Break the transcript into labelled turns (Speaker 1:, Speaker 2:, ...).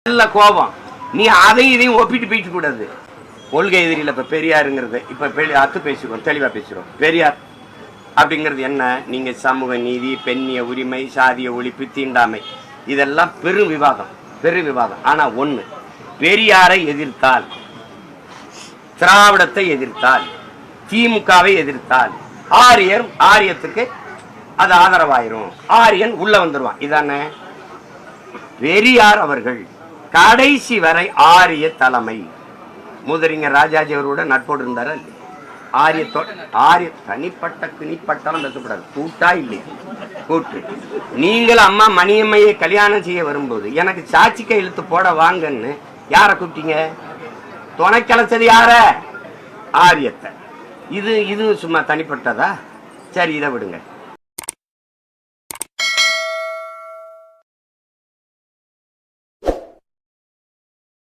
Speaker 1: நல்ல கோபம். நீ அதையும் இதையும் ஒப்பிட்டு பேச கூடாது. கொள்கை எதிரில இப்ப பெரியாருங்கிறது இப்ப அத்து பேசுறோம், தெளிவா பேசுறோம். பெரியார் அப்படிங்கிறது என்ன? நீங்க சமூக நீதி, பெண்ணிய உரிமை, சாதிய ஒழிப்பு, தீண்டாமை, இதெல்லாம் பெரும் விவாதம், பெரும் விவாதம். ஆனா ஒண்ணு, பெரியாரை எதிர்த்தால், திராவிடத்தை எதிர்த்தால், திமுகவை எதிர்த்தால் ஆரியத்துக்கு அது ஆதரவாயிரும், ஆரியன் உள்ள வந்துருவான். இதானே பெரியார் அவர்கள் கடைசி வரை ஆரிய தலைமை. முதறிஞர் ராஜாஜி அவரோட நட்போடு இருந்தாரா இல்லையா? ஆரிய தனிப்பட்ட கிணிப்பட்டாலும் பேசக்கூடாது, கூட்டா இல்லையா? கூட்டு. நீங்கள் அம்மா மணியம்மையை கல்யாணம் செய்ய வரும்போது எனக்கு சாட்சி கையெழுத்து போட வாங்கன்னு யார கூப்பிட்டீங்க? துணை கலைச்சது யார? ஆரியத்தை. இது சும்மா தனிப்பட்டதா? சரி, இதை விடுங்க.